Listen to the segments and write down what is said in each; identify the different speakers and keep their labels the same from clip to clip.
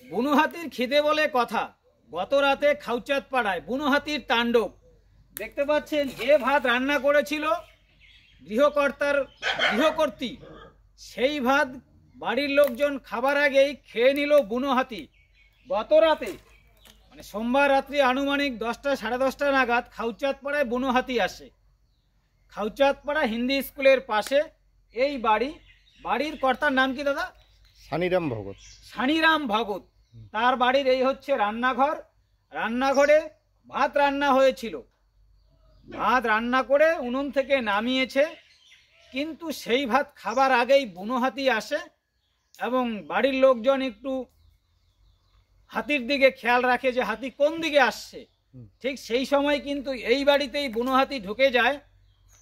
Speaker 1: বুনো হাতির খিদে বলে কথা। গত রাতে খাউচাঁদ পাড়ায় বুনো হাতির তাণ্ডব। দেখতে পাচ্ছেন যে ভাত রান্না করেছিল গৃহকর্ত্রী, সেই ভাত বাড়ির লোকজন খাবার আগেই খেয়ে নিল বুনো হাতি। গত রাতে মানে সোমবার রাত্রি আনুমানিক 10টা সাড়ে 10টা নাগাদ খাউচাঁদ পাড়ায় বুনো হাতি আসে। খাউচাঁদ পাড়া হিন্দি স্কুলের পাশে এই বাড়ির কর্তার নাম কি দাদা?
Speaker 2: সানিরাম ভগত।
Speaker 1: সানিরাম ভগত। তার বাড়ির এই হচ্ছে রান্নাঘর। রান্নাঘরে ভাত রান্না হয়েছিল। ভাত রান্না করে উনুন থেকে নামিয়েছে, কিন্তু সেই ভাত খাবার আগেই বুনো হাতি আসে এবং বাড়ির লোকজন একটু হাতির দিকে খেয়াল রাখে যে হাতি কোন দিকে আসছে। ঠিক সেই সময় কিন্তু এই বাড়িতেই বুনো হাতি ঢুকে যায়।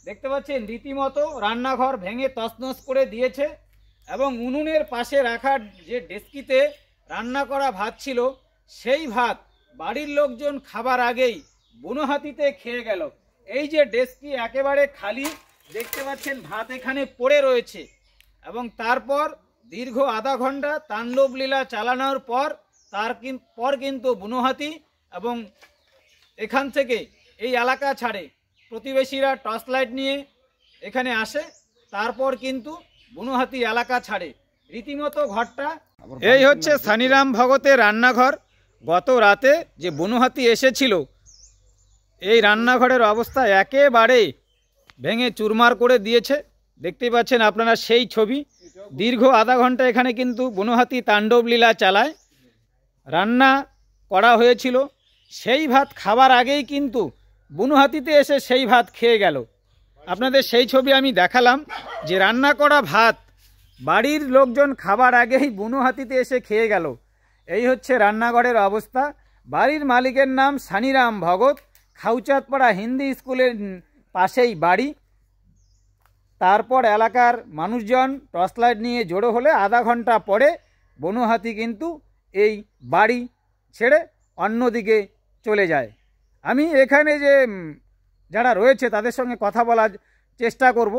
Speaker 1: দেখতে পাচ্ছেন রীতিমতো রান্নাঘর ভেঙে তছনছ করে দিয়েছে এবং উনুনের পাশে রাখা যে ডেস্কিতে রান্না করা ভাত ছিল সেই ভাত বাড়ির লোকজন খাবার আগেই বুনো হাতিতে খেয়ে গেল। এই যে ডেস্কি একেবারে খালি, দেখতে পাচ্ছেন ভাত এখানে পড়ে রয়েছে এবং তারপর দীর্ঘ আধা ঘন্টা তাণ্ডব লীলা চালানোর পর কিন্তু বুনো হাতি এবং এখান থেকে এই এলাকা ছাড়ে। প্রতিবেশীরা টর্চ লাইট নিয়ে এখানে আসে, তারপর কিন্তু বুনো হাতি এলাকা ছাড়ে। রীতিমতো ঘরটা এই হচ্ছে সানিরাম ভগতের রান্নাঘর। গত রাতে যে বুনো হাতি এসেছিল এই রান্নাঘরের অবস্থা একেবারে ভেঙে চুরমার করে দিয়েছে। দেখতেই পাচ্ছেন আপনারা সেই ছবি। দীর্ঘ আধা ঘন্টা এখানে কিন্তু বুনো হাতি তাণ্ডব লীলা চালায়। রান্না করা হয়েছিল, সেই ভাত খাবার আগেই কিন্তু বুনো হাতিতে এসে সেই ভাত খেয়ে গেল। আপনাদের সেই ছবি আমি দেখালাম যে রান্না করা ভাত বাড়ির লোকজন খাবার আগেই বুনো হাতিতে এসে খেয়ে গেল। এই হচ্ছে রান্নাঘরের অবস্থা। বাড়ির মালিকের নাম সানিরাম ভগত। খাউচাঁদ পাড়া হিন্দি স্কুলের পাশেই বাড়ি। তারপর এলাকার মানুষজন টর্চ লাইট নিয়ে জড়ো হলে আধা ঘন্টা পরে বুনো হাতি কিন্তু এই বাড়ি ছেড়ে অন্যদিকে চলে যায়। আমি এখানে যে যারা রয়েছে তাদের সঙ্গে কথা বলার চেষ্টা করব।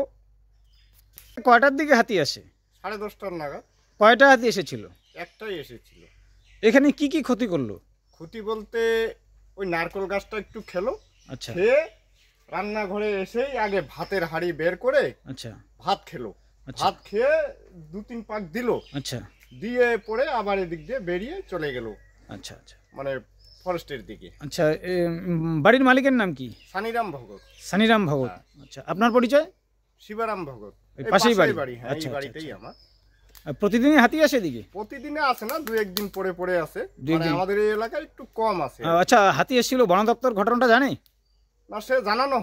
Speaker 1: কয়টার দিকে হাতি আসে?
Speaker 2: 10:30 নাগাদ।
Speaker 1: কয়টা হাতি এসেছিল?
Speaker 2: একটাই এসেছিল।
Speaker 1: এখানে কি কি ক্ষতি করলো?
Speaker 2: ক্ষতি বলতে ওই নারকেল গাছটা একটু খেলো।
Speaker 1: আচ্ছা।
Speaker 2: খেয়ে রান্নাঘরে এসেই আগে ভাতের হাঁড়ি বের করে
Speaker 1: আচ্ছা
Speaker 2: ভাত খেলো। ভাত খেয়ে 2-3 পাক দিল।
Speaker 1: আচ্ছা।
Speaker 2: দিয়ে পরে আবার এদিক দিয়ে বেরিয়ে চলে গেল।
Speaker 1: আচ্ছা আচ্ছা,
Speaker 2: মানে ফরেস্টের দিকে।
Speaker 1: আচ্ছা, বাড়ির মালিকের নাম কি?
Speaker 2: সানিরাম ভগত।
Speaker 1: সানিরাম ভগত। আচ্ছা, আপনার পরিচয়?
Speaker 2: শিবারাম ভগত।
Speaker 1: পাশেই বাড়ি।
Speaker 2: হ্যাঁ, এই বাড়িতেই আমার।
Speaker 1: প্রতিদিনই হাতি আসে এদিকে?
Speaker 2: প্রতিদিনে আসে না, 2-1 দিন পরে পরে আসে। মানে আমাদের এই এলাকায় একটু কম আসে।
Speaker 1: আচ্ছা, হাতি এসেছিল, বন দপ্তর ঘটনাটা জানে?
Speaker 2: না, সে জানানো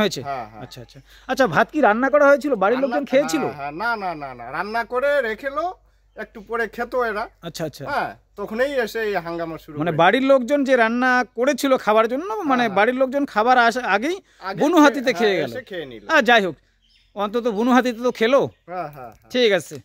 Speaker 2: হয়েছে।
Speaker 1: আচ্ছা আচ্ছা আচ্ছা, ভাত কি রান্না করা হয়েছিল? বাড়ির লোকজন খেয়েছিল?
Speaker 2: না না না না, রান্না করে রেখেলো, একটু পরে খেতো এরা। আচ্ছা আচ্ছা, হ্যাঁ, তখনই এসে এই হাঙ্গামা শুরু।
Speaker 1: মানে বাড়ির লোকজন যে রান্না করেছিল খাবার জন্য, মানে বাড়ির লোকজন খাবার আগেই বুনো হাতিতে খেয়ে গেল।
Speaker 2: খেয়ে নিল।
Speaker 1: যাই হোক, অন্তত বুনো হাতিতে তো খেলো।
Speaker 2: হ্যাঁ হ্যাঁ,
Speaker 1: ঠিক আছে।